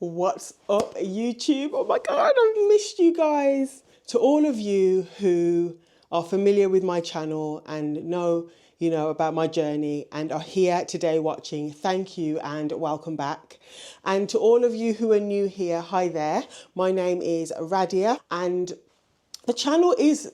What's up, YouTube? Oh my God, I've missed you guys. To all of you who are familiar with my channel and know, about my journey and are here today watching, thank you and welcome back. And to all of you who are new here, hi there. My name is Radia and the channel is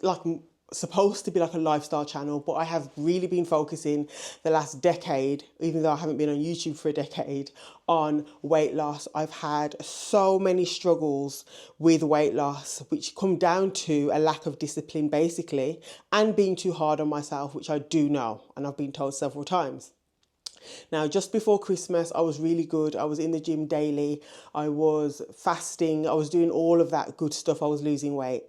supposed to be like a lifestyle channel, but I have really been focusing the last decade, even though I haven't been on YouTube for a decade, on weight loss. I've had so many struggles with weight loss, which come down to a lack of discipline basically, and being too hard on myself, which I do know, and I've been told several times. Now, just before Christmas, I was really good. I was in the gym daily. I was fasting. I was doing all of that good stuff. I was losing weight.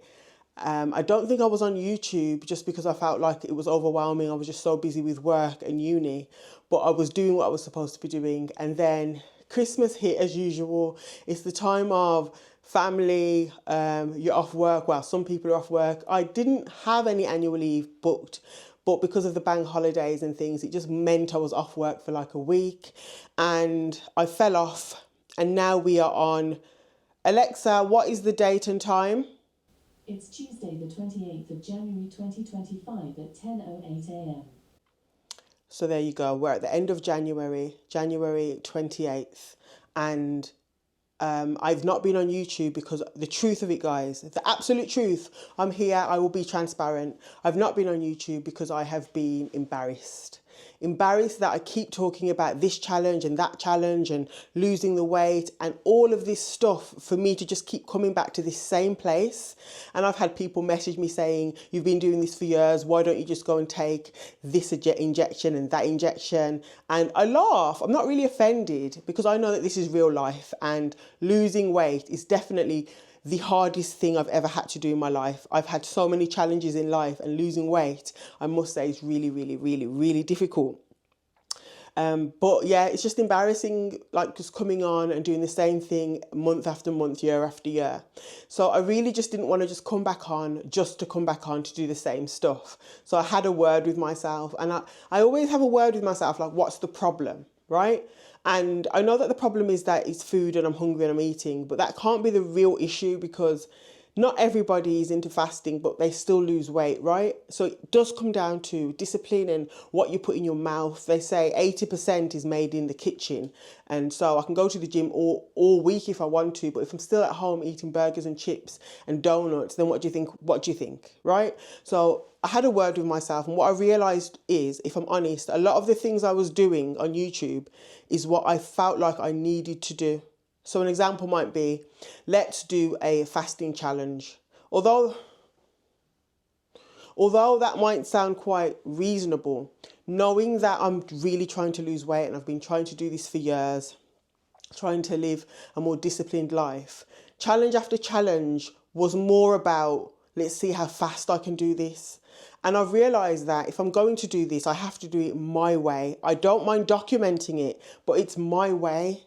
I don't think I was on YouTube just because I felt like it was overwhelming. I was just so busy with work and uni, but I was doing what I was supposed to be doing. And then Christmas hit as usual. It's the time of family, you're off work. Well, some people are off work. I didn't have any annual leave booked, but because of the bank holidays and things, it just meant I was off work for like a week and I fell off. And now we are on, Alexa, what is the date and time? It's Tuesday the 28th of January 2025 at 10:08 a.m. So there you go. We're at the end of January 28th. And I've not been on YouTube because the truth of it, guys, the absolute truth, I'm here, I will be transparent. I've not been on YouTube because I have been embarrassed. Embarrassed that I keep talking about this challenge and that challenge and losing the weight and all of this stuff for me to just keep coming back to this same place. And I've had people message me saying, you've been doing this for years, why don't you just go and take this injection and that injection? And I laugh. I'm not really offended because I know that this is real life and losing weight is definitely the hardest thing I've ever had to do in my life. I've had so many challenges in life and losing weight, I must say, is really, really, really, really difficult. But yeah, it's just embarrassing, like just coming on and doing the same thing month after month, year after year. So I really just didn't want to just come back on just to come back on to do the same stuff. So I had a word with myself, and I always have a word with myself, like, what's the problem, right? And I know that the problem is that it's food and I'm hungry and I'm eating, but that can't be the real issue because not everybody is into fasting, but they still lose weight, right? So it does come down to discipline and what you put in your mouth. They say 80% is made in the kitchen. And so I can go to the gym all week if I want to, but if I'm still at home eating burgers and chips and donuts, then what do you think? What do you think, right? So I had a word with myself, and what I realized is, if I'm honest, a lot of the things I was doing on YouTube is what I felt like I needed to do. So an example might be, let's do a fasting challenge. Although that might sound quite reasonable, knowing that I'm really trying to lose weight and I've been trying to do this for years, trying to live a more disciplined life, challenge after challenge was more about, let's see how fast I can do this. And I've realized that if I'm going to do this, I have to do it my way. I don't mind documenting it, but it's my way.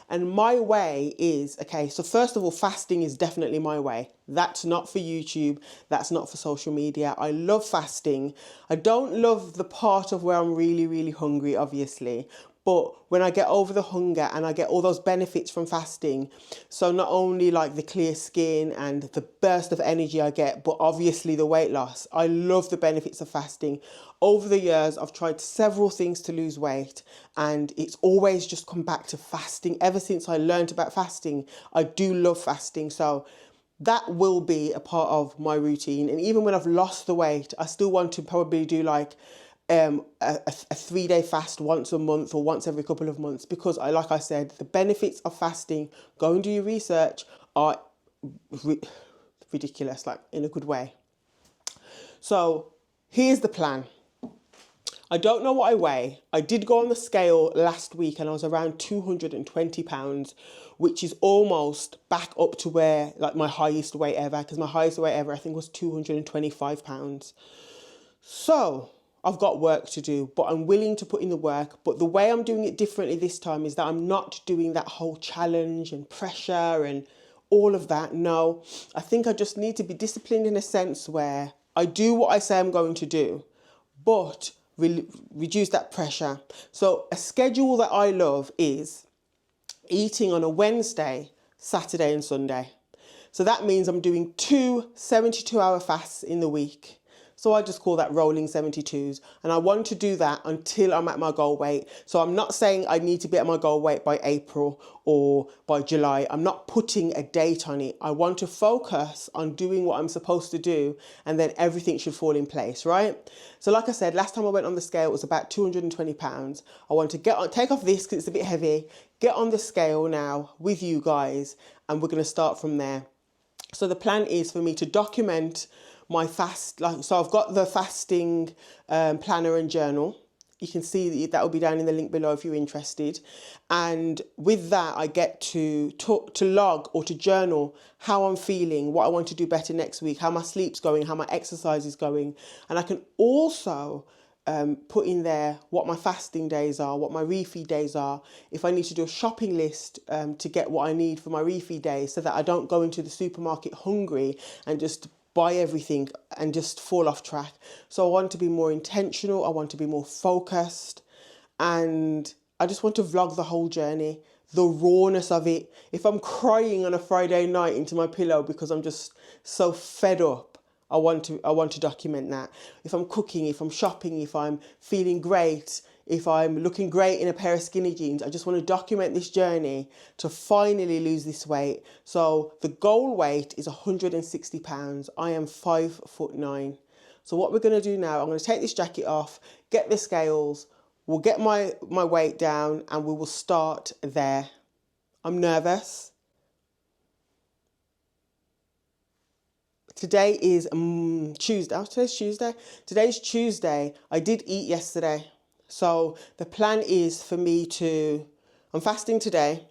And my way is, okay, so first of all, fasting is definitely my way. That's not for YouTube. That's not for social media. I love fasting. I don't love the part of where I'm really, really hungry, obviously. But when I get over the hunger and I get all those benefits from fasting, so not only like the clear skin and the burst of energy I get, but obviously the weight loss, I love the benefits of fasting. Over the years, I've tried several things to lose weight and it's always just come back to fasting. Ever since I learned about fasting, I do love fasting. So that will be a part of my routine. And even when I've lost the weight, I still want to probably do like a 3-day fast once a month or once every couple of months, because like I said, the benefits of fasting, go and do your research, are ridiculous, like in a good way. So here's the plan. I don't know what I weigh. I did go on the scale last week and I was around 220 pounds, which is almost back up to where like my highest weight ever, because my highest weight ever I think was 225 pounds. So I've got work to do, but I'm willing to put in the work. But the way I'm doing it differently this time is that I'm not doing that whole challenge and pressure and all of that. No, I think I just need to be disciplined in a sense where I do what I say I'm going to do, but reduce that pressure. So a schedule that I love is eating on a Wednesday Saturday and Sunday. So that means I'm doing 2 72-hour fasts in the week. So I just call that rolling 72s. And I want to do that until I'm at my goal weight. So I'm not saying I need to be at my goal weight by April or by July. I'm not putting a date on it. I want to focus on doing what I'm supposed to do, and then everything should fall in place, right? So like I said, last time I went on the scale, it was about 220 pounds. I want to take off this because it's a bit heavy, get on the scale now with you guys, and we're going to start from there. So the plan is for me to document my fast, so I've got the fasting planner and journal. You can see that will be down in the link below if you're interested. And with that, I get to log or to journal how I'm feeling, what I want to do better next week, how my sleep's going, how my exercise is going. And I can also put in there what my fasting days are, what my refeed days are, if I need to do a shopping list to get what I need for my refeed days, so that I don't go into the supermarket hungry and just buy everything and just fall off track. So I want to be more intentional, I want to be more focused, and I just want to vlog the whole journey, the rawness of it. If I'm crying on a Friday night into my pillow because I'm just so fed up, I want to document that. If I'm cooking, if I'm shopping, if I'm feeling great, if I'm looking great in a pair of skinny jeans, I just want to document this journey to finally lose this weight. So the goal weight is 160 pounds. I am 5'9". So what we're going to do now, I'm going to take this jacket off, get the scales, we'll get my weight down, and we will start there. I'm nervous. Today is Tuesday. Oh, today's Tuesday. Today's Tuesday. I did eat yesterday. So the plan is for me I'm fasting today.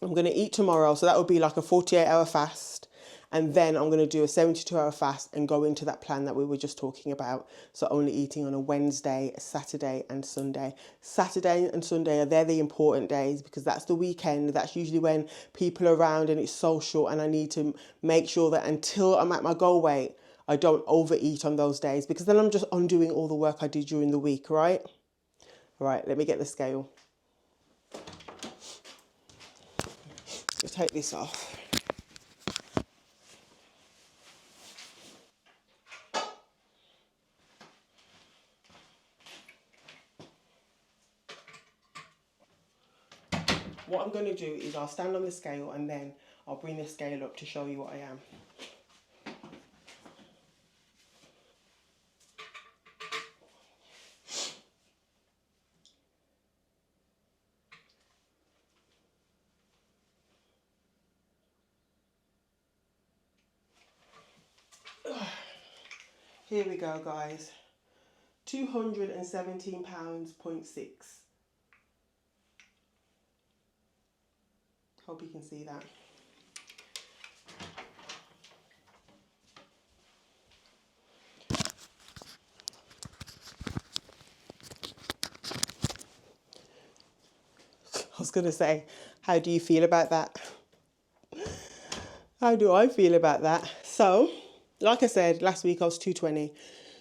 I'm going to eat tomorrow. So that would be like a 48-hour fast. And then I'm going to do a 72-hour fast and go into that plan that we were just talking about. So only eating on a Wednesday, a Saturday and Sunday. Saturday and Sunday they're the important days, because that's the weekend. That's usually when people are around and it's social, and I need to make sure that until I'm at my goal weight, I don't overeat on those days, because then I'm just undoing all the work I did during the week, right? Right, let me get the scale. Let's take this off. What I'm going to do is I'll stand on the scale and then I'll bring the scale up to show you what I am. Here we go, guys. 217 pounds, 0.6. Hope you can see that. I was going to say, how do you feel about that? How do I feel about that? So, like I said, last week I was 220.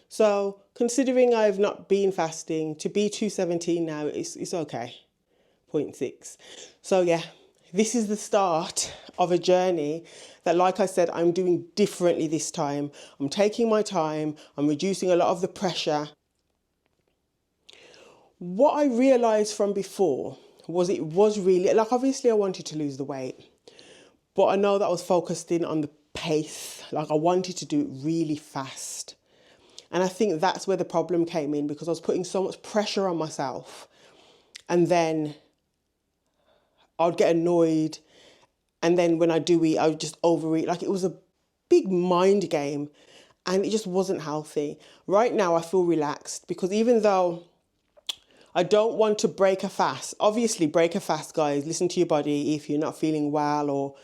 So, considering I've not been fasting, to be 217 now, it's okay. 0.6. So, yeah, this is the start of a journey that, like I said, I'm doing differently this time. I'm taking my time. I'm reducing a lot of the pressure. What I realised from before was it was really, like, obviously I wanted to lose the weight, but I know that I was focused in on the pace. Like, I wanted to do it really fast. And I think that's where the problem came in, because I was putting so much pressure on myself. And then I'd get annoyed. And then when I do eat, I would just overeat. Like, it was a big mind game, and it just wasn't healthy. Right now, I feel relaxed, because even though I don't want to break a fast, obviously break a fast, guys, listen to your body if you're not feeling well or,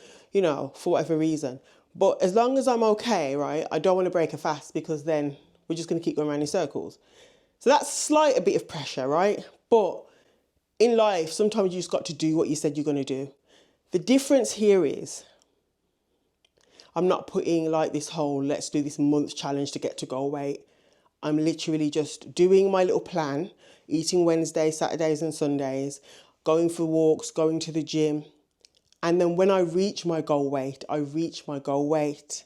for whatever reason. But as long as I'm okay, right, I don't want to break a fast, because then we're just going to keep going around in circles. So that's a bit of pressure, right? But in life, sometimes you just got to do what you said you're going to do. The difference here is I'm not putting like this whole let's do this month challenge to get to goal weight. I'm literally just doing my little plan, eating Wednesdays, Saturdays and Sundays, going for walks, going to the gym, And then when I reach my goal weight, I reach my goal weight.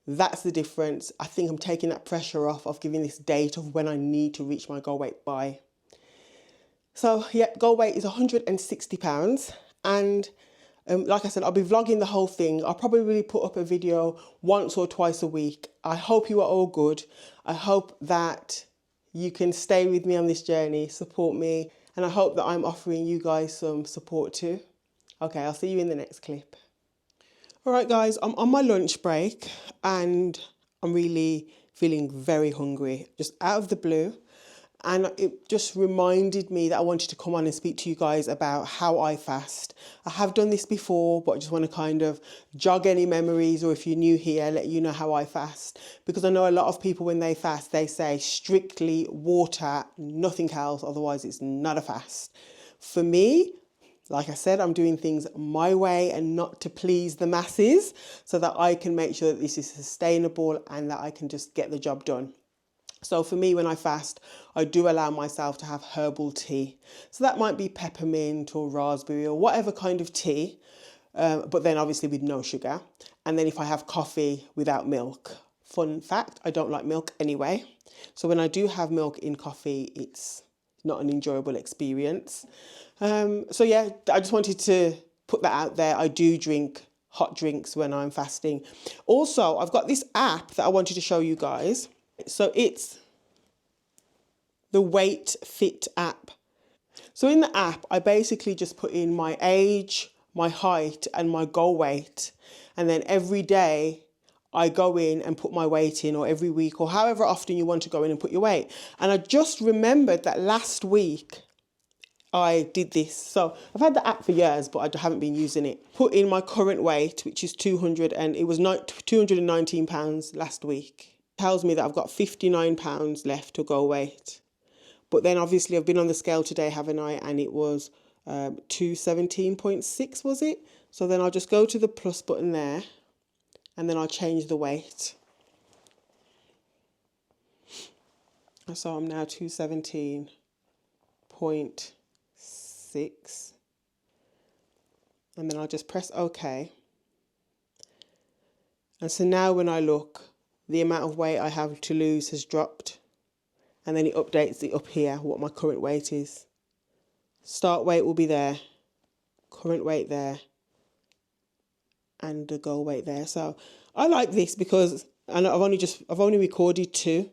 That's the difference. I think I'm taking that pressure off of giving this date of when I need to reach my goal weight by. So yeah, goal weight is 160 pounds. And like I said, I'll be vlogging the whole thing. I'll probably put up a video once or twice a week. I hope you are all good. I hope that you can stay with me on this journey, support me. And I hope that I'm offering you guys some support too. Okay, I'll see you in the next clip. All right, guys, I'm on my lunch break and I'm really feeling very hungry, just out of the blue. And it just reminded me that I wanted to come on and speak to you guys about how I fast. I have done this before, but I just want to kind of jog any memories, or if you're new here, let you know how I fast. Because I know a lot of people, when they fast, they say strictly water, nothing else, otherwise it's not a fast. For me, like I said, I'm doing things my way and not to please the masses, so that I can make sure that this is sustainable and that I can just get the job done. So for me, when I fast, I do allow myself to have herbal tea. So that might be peppermint or raspberry or whatever kind of tea, but then obviously with no sugar. And then if I have coffee without milk. Fun fact, I don't like milk anyway. So when I do have milk in coffee, it's not an enjoyable experience. So yeah, I just wanted to put that out there. I do drink hot drinks when I'm fasting. Also, I've got this app that I wanted to show you guys. So it's the Weight Fit app. So in the app, I basically just put in my age, my height, and my goal weight. And then every day I go in and put my weight in, or every week, or however often you want to go in and put your weight. And I just remembered that last week I did this. So I've had the app for years, but I haven't been using it. Put in my current weight, which is 200, and it was 219 pounds last week. Tells me that I've got 59 pounds left to goal weight. But then obviously I've been on the scale today, haven't I? And it was 217.6, was it? So then I'll just go to the plus button there and then I'll change the weight. So I'm now 217.6. And then I'll just press OK. And so now when I look, the amount of weight I have to lose has dropped. And then it updates it up here, what my current weight is. Start weight will be there, current weight there, and the goal weight there. So I like this because I've only recorded 2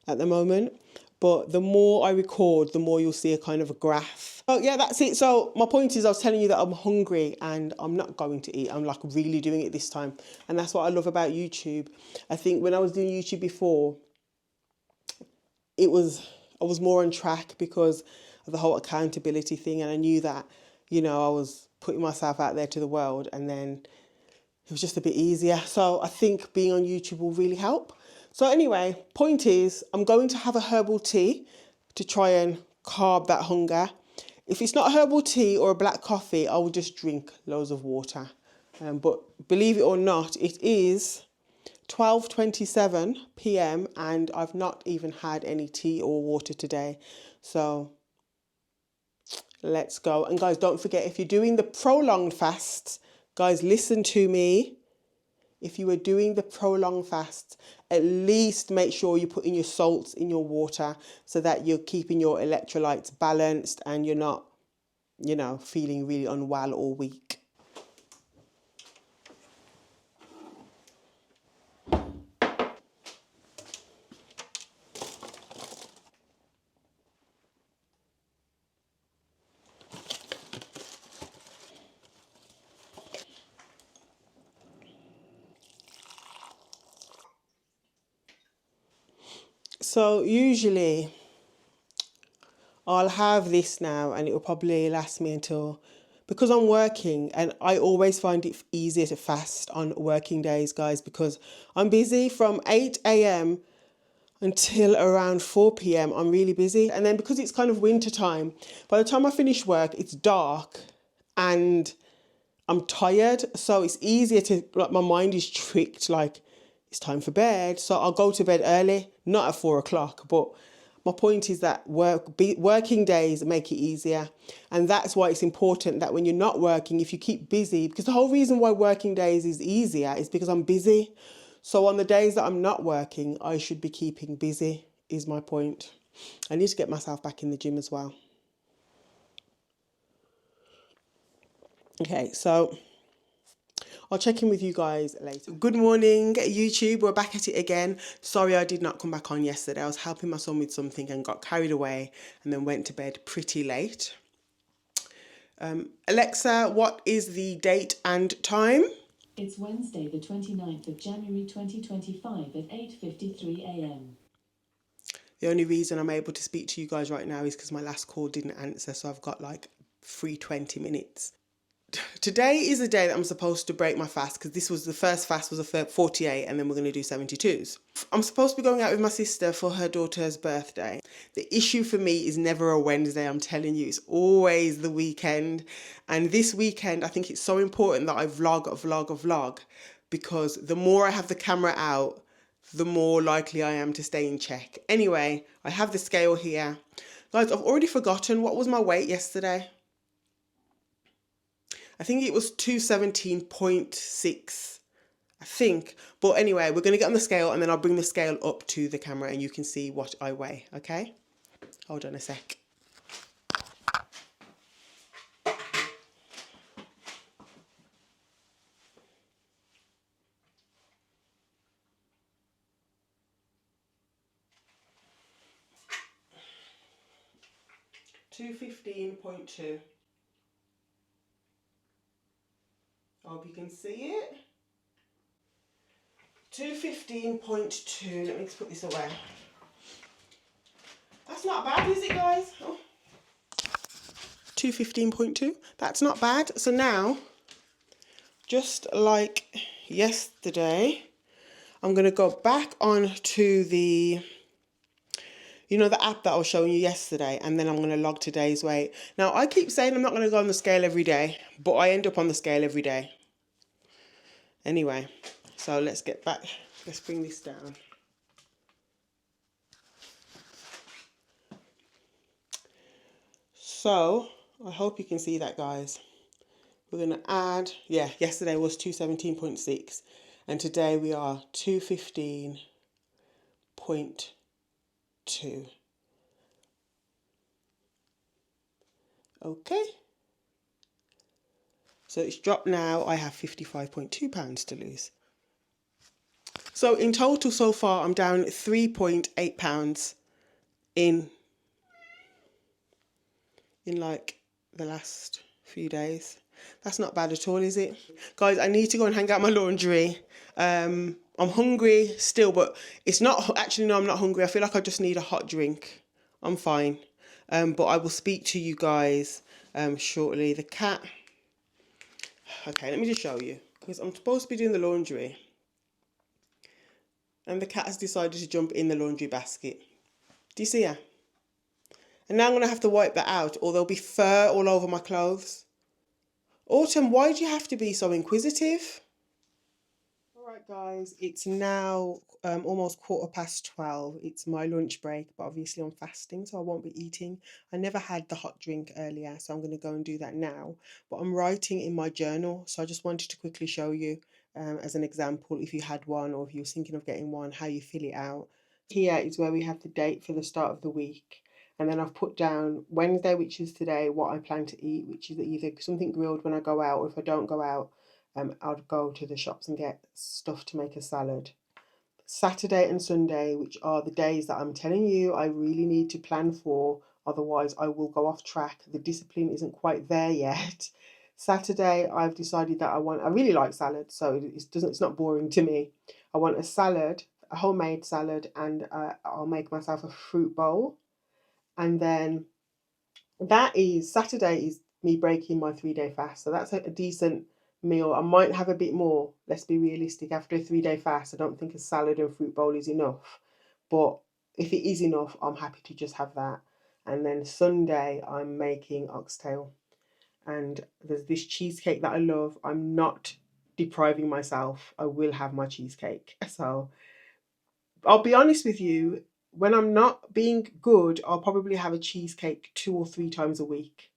at the moment. But the more I record, the more you'll see a kind of a graph. Oh yeah, that's it. So my point is, I was telling you that I'm hungry and I'm not going to eat. I'm like really doing it this time. And that's what I love about YouTube. I think when I was doing YouTube before, I was more on track because of the whole accountability thing. And I knew that, I was putting myself out there to the world, and then it was just a bit easier. So I think being on YouTube will really help. So anyway, point is, I'm going to have a herbal tea to try and carb that hunger. If it's not herbal tea or a black coffee, I will just drink loads of water. But believe it or not, it is 12:27 p.m. and I've not even had any tea or water today. So let's go. And guys, don't forget, if you're doing the prolonged fasts, guys, listen to me. If you are doing the prolonged fast, at least make sure you're putting your salts in your water so that you're keeping your electrolytes balanced and you're not, feeling really unwell or weak. So usually I'll have this now and it will probably last me until, because I'm working, and I always find it easier to fast on working days, guys, because I'm busy from 8 a.m. until around 4 p.m. I'm really busy. And then because it's kind of winter time, by the time I finish work, it's dark and I'm tired. So it's easier to, my mind is tricked, it's time for bed. So I'll go to bed early, not at 4 o'clock, but My point is that working days make it easier. And that's why it's important that when you're not working, if you keep busy, because the whole reason why working days is easier is because I'm busy. So on the days that I'm not working, I should be keeping busy, is my point. I need to get myself back in the gym as well. Okay, so I'll check in with you guys later. Good morning, YouTube. We're back at it again. Sorry I did not come back on yesterday. I was helping my son with something and got carried away and then went to bed pretty late. Alexa, what is the date and time? It's Wednesday, the 29th of January 2025 at 8:53 a.m. The only reason I'm able to speak to you guys right now is because my last call didn't answer, so I've got like free 20 minutes. Today is the day that I'm supposed to break my fast, because this was the first fast was a 48 and then we're going to do 72's. I'm supposed to be going out with my sister for her daughter's birthday. The issue for me is never a Wednesday, I'm telling you. It's always the weekend. And this weekend, I think it's so important that I vlog, because the more I have the camera out, the more likely I am to stay in check. Anyway, I have the scale here. Guys, I've already forgotten what was my weight yesterday. I think it was 217.6, I think. But anyway, we're going to get on the scale and then I'll bring the scale up to the camera and you can see what I weigh, okay? Hold on a sec. $215.2. I hope you can see it. 215.2. Let me just put this away. That's not bad, is it, guys? Oh. 215.2. That's not bad. So now, just like yesterday, I'm going to go back on to the app that I was showing you yesterday, and then I'm going to log today's weight. Now, I keep saying I'm not going to go on the scale every day, but I end up on the scale every day. Anyway, so let's get back. Let's bring this down. So, I hope you can see that, guys. We're going to add, yesterday was 217.6, and today we are 215.2. Okay. So it's dropped now. I have 55.2 pounds to lose. So in total so far, I'm down 3.8 pounds in like the last few days. That's not bad at all, is it? Guys, I need to go and hang out my laundry. I'm hungry still, but it's not, actually, no, I'm not hungry. I feel like I just need a hot drink. I'm fine. But I will speak to you guys shortly. The cat. Okay, let me just show you, because I'm supposed to be doing the laundry. And the cat has decided to jump in the laundry basket. Do you see her? And now I'm going to have to wipe that out, or there'll be fur all over my clothes. Autumn, why do you have to be so inquisitive? Alright guys, it's now almost 12:15. It's my lunch break, but obviously I'm fasting, so I won't be eating. I never had the hot drink earlier, so I'm going to go and do that now. But I'm writing in my journal, so I just wanted to quickly show you as an example, if you had one or if you were thinking of getting one, how you fill it out. Here is where we have the date for the start of the week. And then I've put down Wednesday, which is today, what I plan to eat, which is either something grilled when I go out, or if I don't go out, I'll go to the shops and get stuff to make a salad. Saturday and Sunday, which are the days that I'm telling you I really need to plan for, otherwise I will go off track. The discipline isn't quite there yet. Saturday, I've decided that I really like salad, so it's not boring to me. I want a salad, a homemade salad, and I'll make myself a fruit bowl. And then Saturday is me breaking my 3-day fast. So that's a decent meal. I might have a bit more. Let's be realistic. After a 3-day fast, I don't think a salad and fruit bowl is enough. But if it is enough, I'm happy to just have that. And then Sunday, I'm making oxtail. And there's this cheesecake that I love. I'm not depriving myself. I will have my cheesecake. So I'll be honest with you. when I'm not being good, I'll probably have a cheesecake 2 or 3 times a week.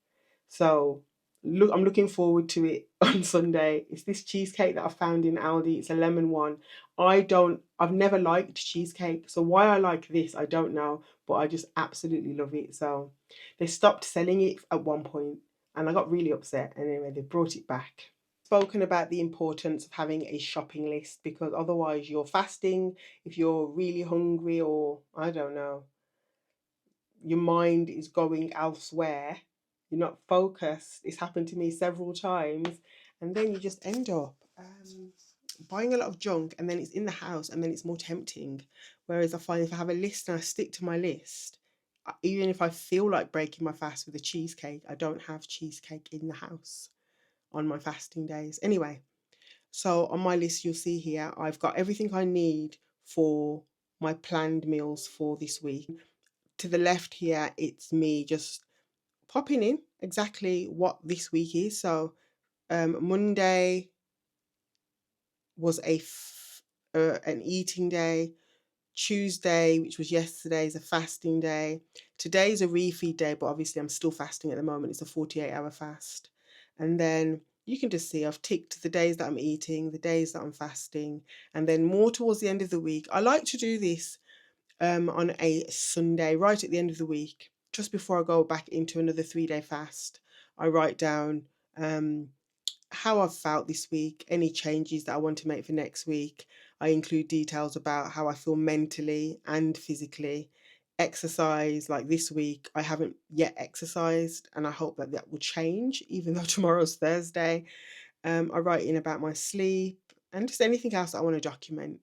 So look, I'm looking forward to it on Sunday. It's this cheesecake that I found in Aldi. It's a lemon one. I've never liked cheesecake. So why I like this, I don't know, but I just absolutely love it. So they stopped selling it at one point and I got really upset. Anyway, they brought it back. Spoken about the importance of having a shopping list because otherwise you're fasting if you're really hungry, or I don't know, your mind is going elsewhere, you're not focused. It's happened to me several times, and then you just end up buying a lot of junk, and then it's in the house, and then it's more tempting. Whereas I find if I have a list and I stick to my list, even if I feel like breaking my fast with a cheesecake, I don't have cheesecake in the house on my fasting days. Anyway, so on my list, you'll see here, I've got everything I need for my planned meals for this week. To the left here, it's me just popping in exactly what this week is. So Monday was an eating day. Tuesday, which was yesterday, is a fasting day. Today's a refeed day, but obviously I'm still fasting at the moment. It's a 48-hour fast. And then you can just see I've ticked the days that I'm eating, the days that I'm fasting, and then more towards the end of the week. I like to do this on a Sunday, right at the end of the week, just before I go back into another 3-day fast. I write down how I've felt this week, any changes that I want to make for next week. I include details about how I feel mentally and physically. Exercise, like this week, I haven't yet exercised, and I hope that that will change, even though tomorrow's Thursday. I write in about my sleep and just anything else that I want to document.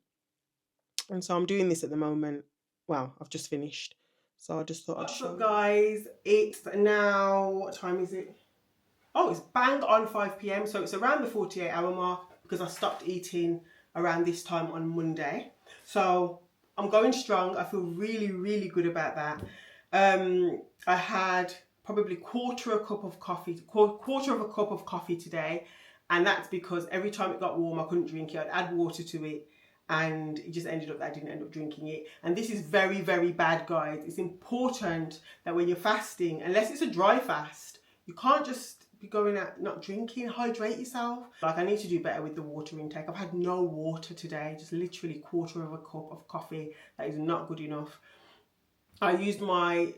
And so I'm doing this at the moment. Well, I've just finished. So I just thought I'd show you. What's up, guys? It's now, what time is it? Oh, it's bang on 5 p.m. So it's around the 48-hour mark because I stopped eating around this time on Monday. So I'm going strong. I feel really, really good about that. I had probably quarter of a cup of coffee today. And that's because every time it got warm, I couldn't drink it. I'd add water to it. And it just ended up that I didn't end up drinking it. And this is very, very bad, guys. It's important that when you're fasting, unless it's a dry fast, you can't just be going out not drinking. Hydrate yourself. Like, I need to do better with the water intake. I've had no water today, just literally quarter of a cup of coffee. That is not good enough. I used my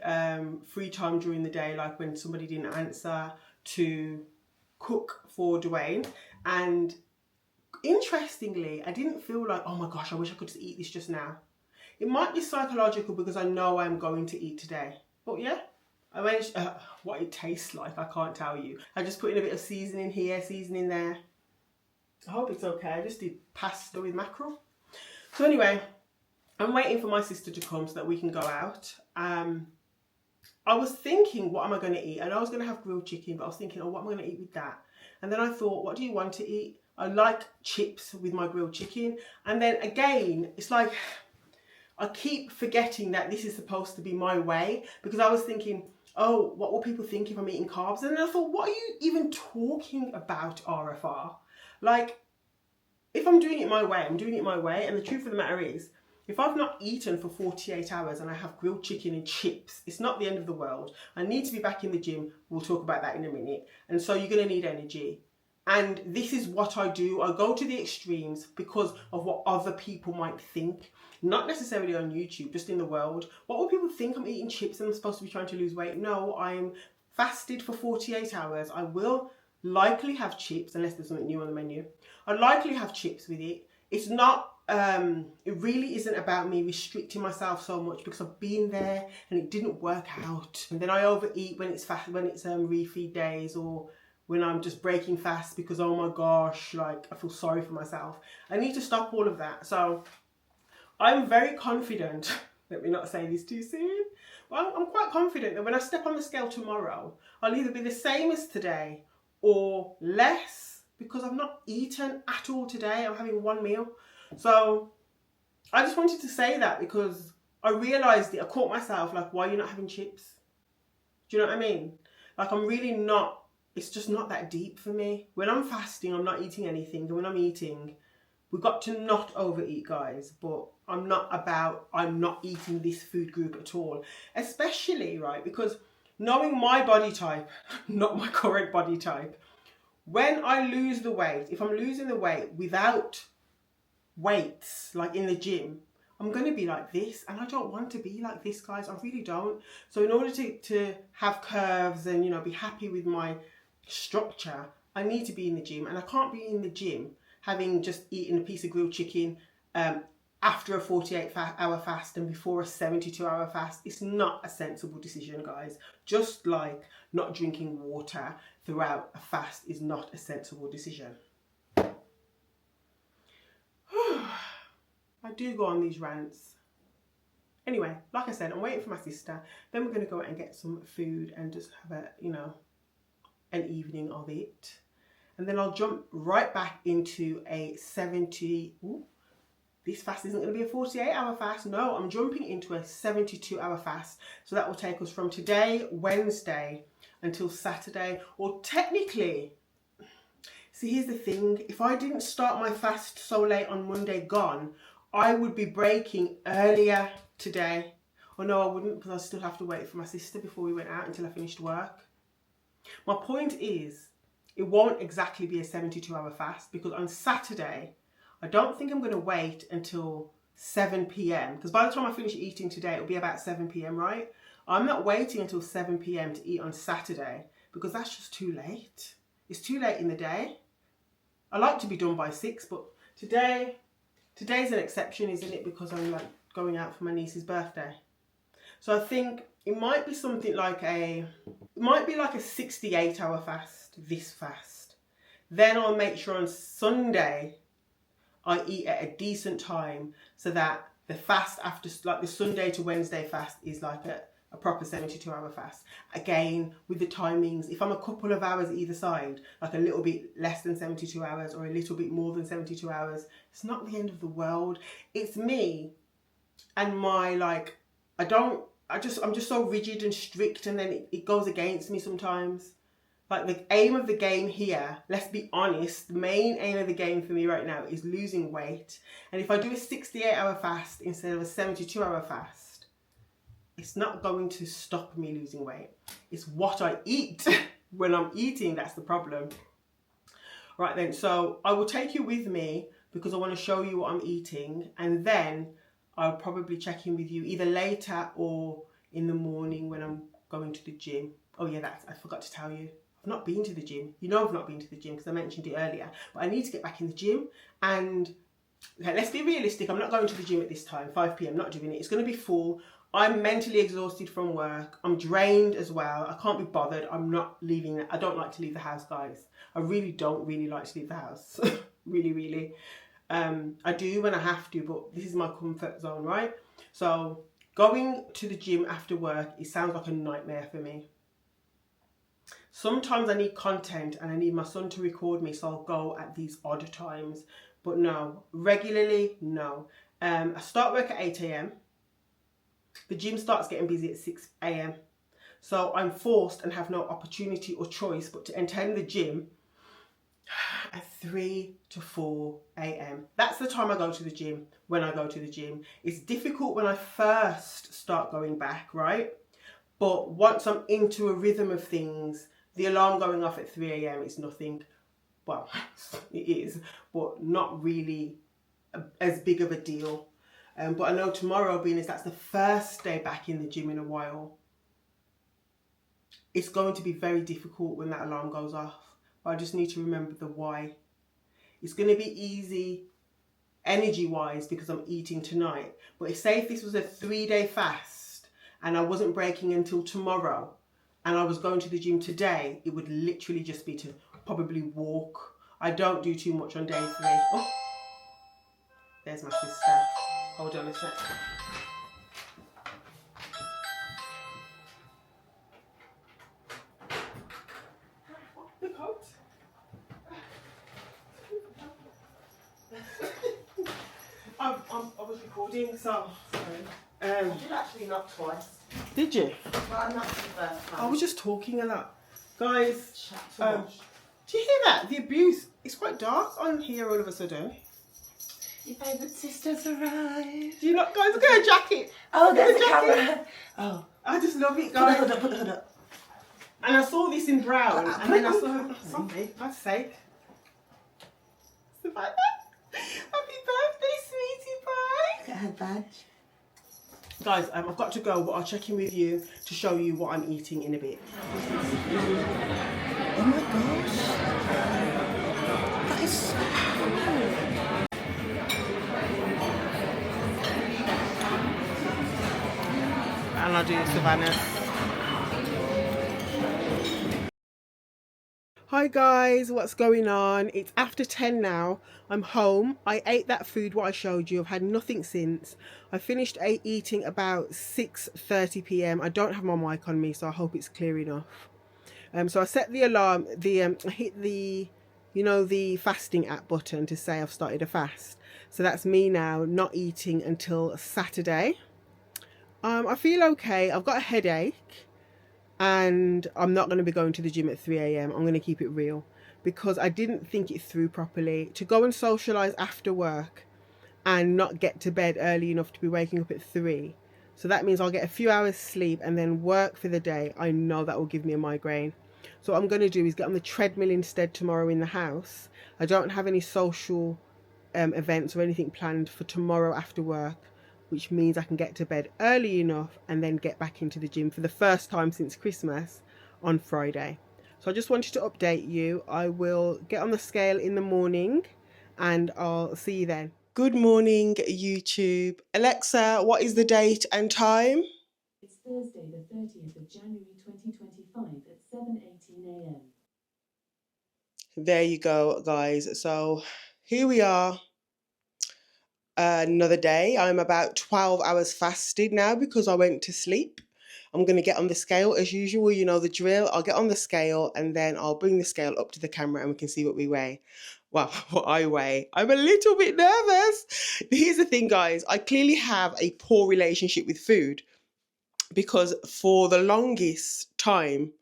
free time during the day, like when somebody didn't answer, to cook for Dwayne. And interestingly, I didn't feel like, oh my gosh, I wish I could just eat this just now. It might be psychological because I know I'm going to eat today. But yeah, I managed, what it tastes like, I can't tell you. I just put in a bit of seasoning here, seasoning there. I hope it's okay. I just did pasta with mackerel. So anyway, I'm waiting for my sister to come so that we can go out. I was thinking, what am I going to eat? I know I was going to have grilled chicken, but I was thinking, oh, what am I going to eat with that? And then I thought, what do you want to eat? I like chips with my grilled chicken. And then again, it's like, I keep forgetting that this is supposed to be my way, because I was thinking, oh, what will people think if I'm eating carbs? And then I thought, what are you even talking about, RFR? Like, if I'm doing it my way, I'm doing it my way. And the truth of the matter is, if I've not eaten for 48 hours and I have grilled chicken and chips, it's not the end of the world. I need to be back in the gym. We'll talk about that in a minute. And so you're going to need energy. And this is what I do. I go to the extremes because of what other people might think. Not necessarily on YouTube, just in the world. What will people think? I'm eating chips and I'm supposed to be trying to lose weight? No, I'm fasted for 48 hours. I will likely have chips, unless there's something new on the menu. I likely have chips with it. It's not, it really isn't about me restricting myself so much, because I've been there and it didn't work out. And then I overeat when it's refeed days, or when I'm just breaking fast because, oh my gosh, like, I feel sorry for myself. I need to stop all of that. So I'm very confident, let me not say this too soon, but I'm quite confident that when I step on the scale tomorrow, I'll either be the same as today or less, because I've not eaten at all today. I'm having one meal. So I just wanted to say that because I realised it. I caught myself like, why are you not having chips? Do you know what I mean? Like, I'm really not, it's just not that deep for me. When I'm fasting, I'm not eating anything. And when I'm eating, We've got to not overeat, guys, but I'm not eating this food group at all. Especially, right, because knowing my body type, not my current body type, when I lose the weight, if I'm losing the weight without weights, like in the gym, I'm going to be like this, and I don't want to be like this, guys. I really don't. So in order to have curves and, you know, be happy with my structure, I need to be in the gym, and I can't be in the gym having just eaten a piece of grilled chicken after a 48-hour fast and before a 72-hour fast. It's not a sensible decision, guys. Just like not drinking water throughout a fast is not a sensible decision. I do go on these rants. Anyway, like I said, I'm waiting for my sister. Then we're going to go out and get some food and just have a, you know, an evening of it. And then I'll jump right back into a 70... Ooh, this fast isn't going to be a 48-hour fast. No, I'm jumping into a 72-hour fast. So that will take us from today, Wednesday, until Saturday. Or technically... See, here's the thing. If I didn't start my fast so late on Monday gone, I would be breaking earlier today. Or no, I wouldn't, because I still have to wait for my sister before we went out until I finished work. My point is, it won't exactly be a 72-hour fast, because on Saturday, I don't think I'm going to wait until 7 p.m. Because by the time I finish eating today, it'll be about 7 p.m, right? I'm not waiting until 7 p.m. to eat on Saturday, because that's just too late. It's too late in the day. I like to be done by 6, but today's an exception, isn't it? Because I'm like going out for my niece's birthday. So I think it might be something like it might be like a 68-hour fast, this fast. Then I'll make sure on Sunday I eat at a decent time, so that the fast after, like the Sunday to Wednesday fast, is like a proper 72-hour fast. Again, with the timings, if I'm a couple of hours either side, like a little bit less than 72 hours or a little bit more than 72 hours, it's not the end of the world. It's me and my, like, I'm just so rigid and strict, and then it goes against me sometimes. Like, the aim of the game here, let's be honest, the main aim of the game for me right now is losing weight. And if I do a 68-hour fast instead of a 72-hour fast, it's not going to stop me losing weight. It's what I eat when I'm eating that's the problem. Right then, so I will take you with me because I want to show you what I'm eating, and then I'll probably check in with you either later or in the morning when I'm going to the gym. Oh yeah, I forgot to tell you. I've not been to the gym. You know I've not been to the gym because I mentioned it earlier. But I need to get back in the gym, and okay, let's be realistic. I'm not going to the gym at this time, 5 p.m, not doing it. It's going to be full. I'm mentally exhausted from work. I'm drained as well. I can't be bothered. I'm not leaving. I don't like to leave the house, guys. I really don't like to leave the house. really. I do when I have to, but this is my comfort zone, right? So going to the gym after work, it sounds like a nightmare for me. Sometimes I need content and I need my son to record me, so I'll go at these odd times. But no, regularly, no. I start work at 8 a.m. The gym starts getting busy at 6 a.m. So I'm forced and have no opportunity or choice but to attend the gym at 3 to 4 a.m. That's the time I go to the gym, when I go to the gym. It's difficult when I first start going back, right? But once I'm into a rhythm of things, the alarm going off at 3 a.m. is nothing. Well, it is, but not really as big of a deal. But I know tomorrow, being as that's the first day back in the gym in a while, it's going to be very difficult when that alarm goes off. But I just need to remember the why. It's going to be easy energy-wise because I'm eating tonight. But say if this was a 3-day fast and I wasn't breaking until tomorrow and I was going to the gym today, it would literally just be to probably walk. I don't do too much on day 3. Oh, there's my sister. Hold on a sec. The coat. I was recording, so I did actually knock twice. Did you? Well, not the first time. I was just talking a lot. Guys, Chat too much. do you hear that? The abuse. It's quite dark on here all of a sudden. Your favourite sister's arrived. Do you not, guys, look at her jacket. Oh, Look at there's her the jacket. camera. Oh. I just love it, Put the guys. hood up, put the hood up. And I saw this in brown, and then I saw on. something, God's sake. Savannah, happy birthday, sweetie pie. Look at her badge. Guys, I've got to go, but I'll check in with you to show you what I'm eating in a bit. Oh my gosh. That is so cool. And I'll do Savannah. Hi guys, what's going on? It's after 10 now. I'm home. I ate that food what I showed you. I've had nothing since. I finished eating about 6:30 p.m. I don't have my mic on me, so I hope it's clear enough. So I set the alarm, I hit the, the fasting app button to say I've started a fast. So that's me now not eating until Saturday. I feel okay. I've got a headache. And I'm not going to be going to the gym at 3 a.m. I'm going to keep it real because I didn't think it through properly. To go and socialise after work and not get to bed early enough to be waking up at 3. So that means I'll get a few hours sleep and then work for the day. I know that will give me a migraine. So what I'm going to do is get on the treadmill instead tomorrow in the house. I don't have any social events or anything planned for tomorrow after work, which means I can get to bed early enough and then get back into the gym for the first time since Christmas on Friday. So I just wanted to update you. I will get on the scale in the morning and I'll see you then. Good morning, YouTube. Alexa, what is the date and time? It's Thursday, the 30th of January 2025 at 7:18 a.m. There you go, guys. So here we are. Another day. I'm about 12 hours fasted now because I went to sleep. I'm going to get on the scale as usual. You know the drill. I'll get on the scale and then I'll bring the scale up to the camera and we can see what we weigh. Well, what I weigh. I'm a little bit nervous. Here's the thing, guys. I clearly have a poor relationship with food because for the longest time,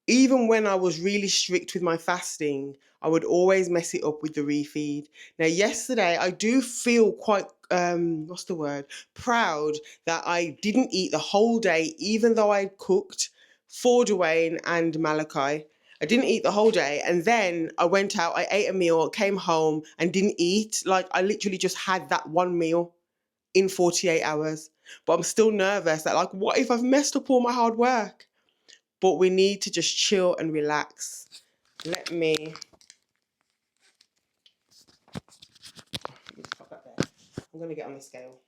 even when I was really strict with my fasting, I would always mess it up with the refeed. Now, yesterday, I do feel quite, proud that I didn't eat the whole day, even though I cooked for Dwayne and Malachi. I didn't eat the whole day. And then I went out, I ate a meal, came home and didn't eat. Like, I literally just had that one meal in 48 hours. But I'm still nervous that, like, what if I've messed up all my hard work? But we need to just chill and relax. Let me pop that there. I'm going to get on the scale.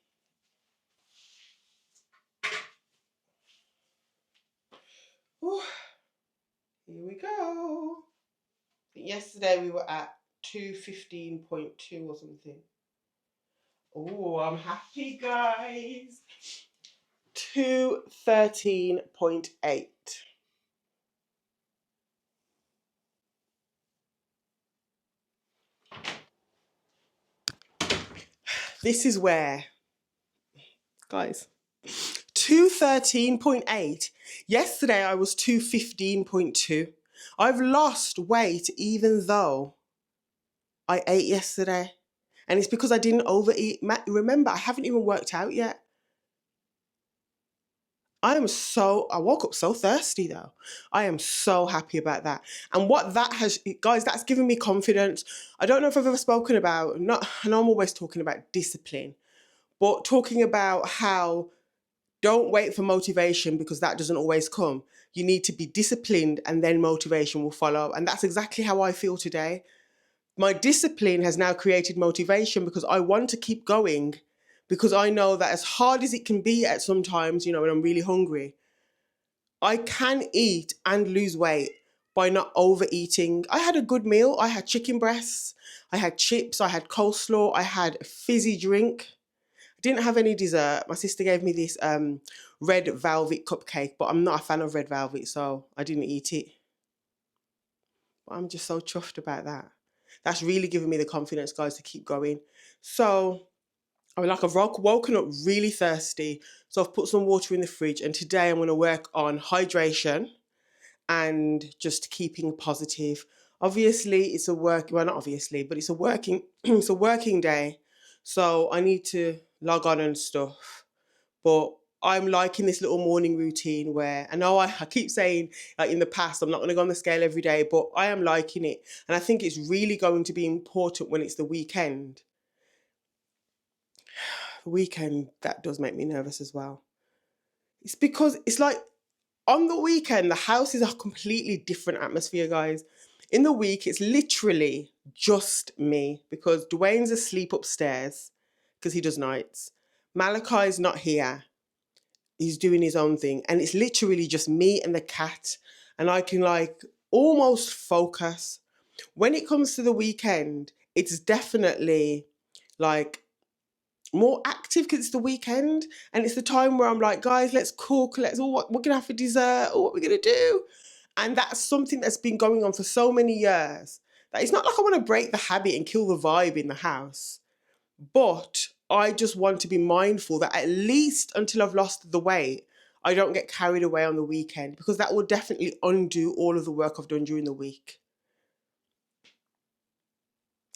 Whew. Here we go. Yesterday we were at 215.2 or something. Oh, I'm happy, guys. 213.8. This is where, guys, 213.8. Yesterday I was 215.2. I've lost weight even though I ate yesterday. And it's because I didn't overeat. Remember, I haven't even worked out yet. I woke up so thirsty though. I am so happy about that. And what that has, guys, that's given me confidence. I don't know if I've ever spoken about, I know I'm always talking about discipline, but talking about how don't wait for motivation because that doesn't always come. You need to be disciplined and then motivation will follow. And that's exactly how I feel today. My discipline has now created motivation because I want to keep going, because I know that as hard as it can be at sometimes, when I'm really hungry, I can eat and lose weight by not overeating. I had a good meal. I had chicken breasts, I had chips, I had coleslaw, I had a fizzy drink. I didn't have any dessert. My sister gave me this red velvet cupcake, but I'm not a fan of red velvet, so I didn't eat it. But I'm just so chuffed about that. That's really given me the confidence, guys, to keep going. So I've woken up really thirsty. So I've put some water in the fridge. And today I'm going to work on hydration and just keeping positive. Obviously, it's a work, well, not obviously, but it's a working, it's a working day. So I need to log on and stuff. But I'm liking this little morning routine where I know I keep saying, like in the past, I'm not going to go on the scale every day, but I am liking it. And I think it's really going to be important when it's the weekend. The weekend, that does make me nervous as well. It's because it's like on the weekend, the house is a completely different atmosphere, guys. In the week, it's literally just me because Dwayne's asleep upstairs because he does nights. Malachi's not here. He's doing his own thing. And it's literally just me and the cat. And I can like almost focus. When it comes to the weekend, it's definitely like more active because it's the weekend and it's the time where I'm like, guys, let's cook, let's all what we're gonna have for dessert or what we're gonna do. And that's something that's been going on for so many years that it's not like I want to break the habit and kill the vibe in the house. But I just want to be mindful that at least until I've lost the weight, I don't get carried away on the weekend because that will definitely undo all of the work I've done during the week.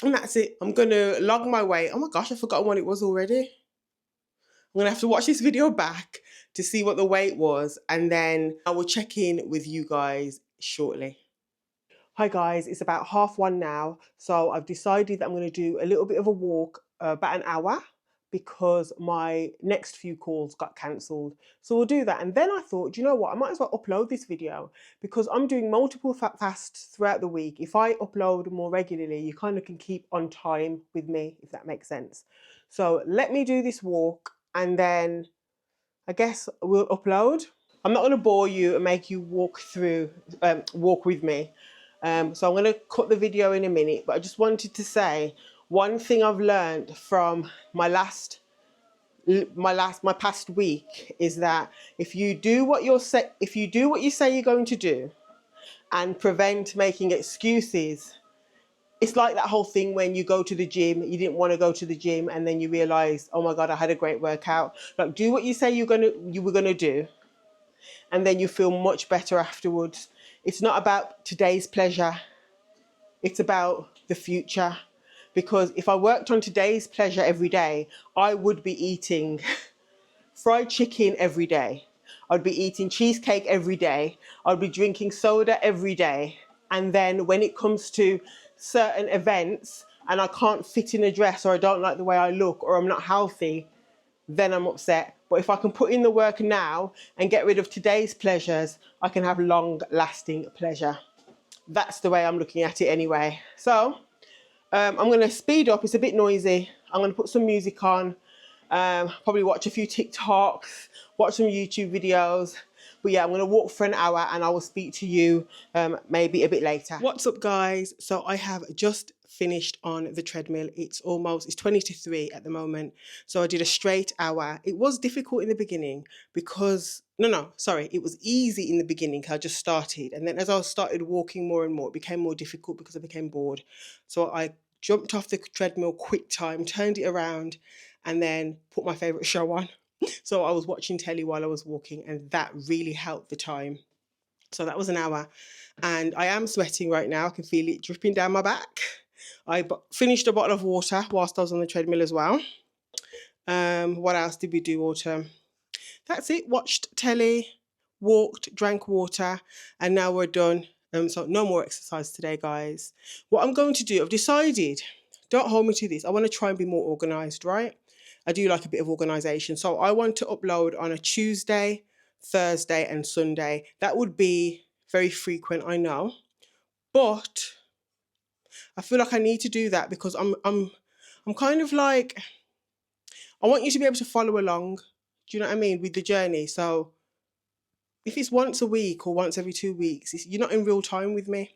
And that's it. I'm going to log my weight. Oh my gosh, I've forgotten what it was already. I'm going to have to watch this video back to see what the weight was. And then I will check in with you guys shortly. Hi guys, it's about 1:30 now. So I've decided that I'm going to do a little bit of a walk, about an hour, because my next few calls got cancelled. So we'll do that. And then I thought, do you know what? I might as well upload this video because I'm doing multiple fasts throughout the week. If I upload more regularly, you kind of can keep on time with me, if that makes sense. So let me do this walk and then I guess we'll upload. I'm not going to bore you and make you walk with me. So I'm going to cut the video in a minute, but I just wanted to say one thing I've learned from my past week is that if you do what you say you're going to do and prevent making excuses, it's like that whole thing when you go to the gym, you didn't want to go to the gym and then you realize, oh my God, I had a great workout. Like, do what you say you were gonna do, and then you feel much better afterwards. It's not about today's pleasure, it's about the future. Because if I worked on today's pleasure every day, I would be eating fried chicken every day. I'd be eating cheesecake every day. I'd be drinking soda every day. And then when it comes to certain events and I can't fit in a dress or I don't like the way I look or I'm not healthy, then I'm upset. But if I can put in the work now and get rid of today's pleasures, I can have long-lasting pleasure. That's the way I'm looking at it anyway. So I'm going to speed up. It's a bit noisy. I'm going to put some music on, probably watch a few TikToks, watch some YouTube videos. But yeah, I'm going to walk for an hour and I will speak to you maybe a bit later. What's up, guys? So I have just finished on the treadmill. It's 20 to 3 at the moment. So I did a straight hour. It was difficult in the beginning because, it was easy in the beginning. I just started. And then as I started walking more and more, it became more difficult because I became bored. So I jumped off the treadmill quick time, turned it around, and then put my favourite show on. So I was watching telly while I was walking, and that really helped the time. So that was an hour. And I am sweating right now. I can feel it dripping down my back. I finished a bottle of water whilst I was on the treadmill as well. What else did we do, Autumn? That's it. Watched telly, walked, drank water, and now we're done. So no more exercise today, guys. What I'm going to do, I've decided, don't hold me to this, I want to try and be more organised, right? I do like a bit of organisation. So I want to upload on a Tuesday, Thursday and Sunday. That would be very frequent, I know. But I feel like I need to do that because I'm kind of like, I want you to be able to follow along. Do you know what I mean? With the journey. So if it's once a week or once every 2 weeks, you're not in real time with me.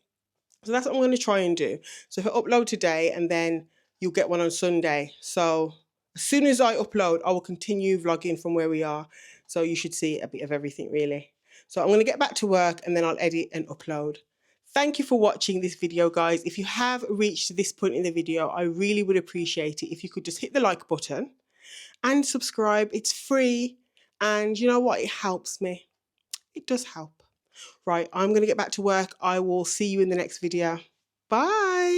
So that's what I'm going to try and do. So if I upload today and then you'll get one on Sunday. So as soon as I upload, I will continue vlogging from where we are. So you should see a bit of everything really. So I'm going to get back to work and then I'll edit and upload. Thank you for watching this video, guys. If you have reached this point in the video, I really would appreciate it if you could just hit the like button and subscribe. It's free. And you know what? It helps me. It does help. Right, I'm going to get back to work. I will see you in the next video. Bye.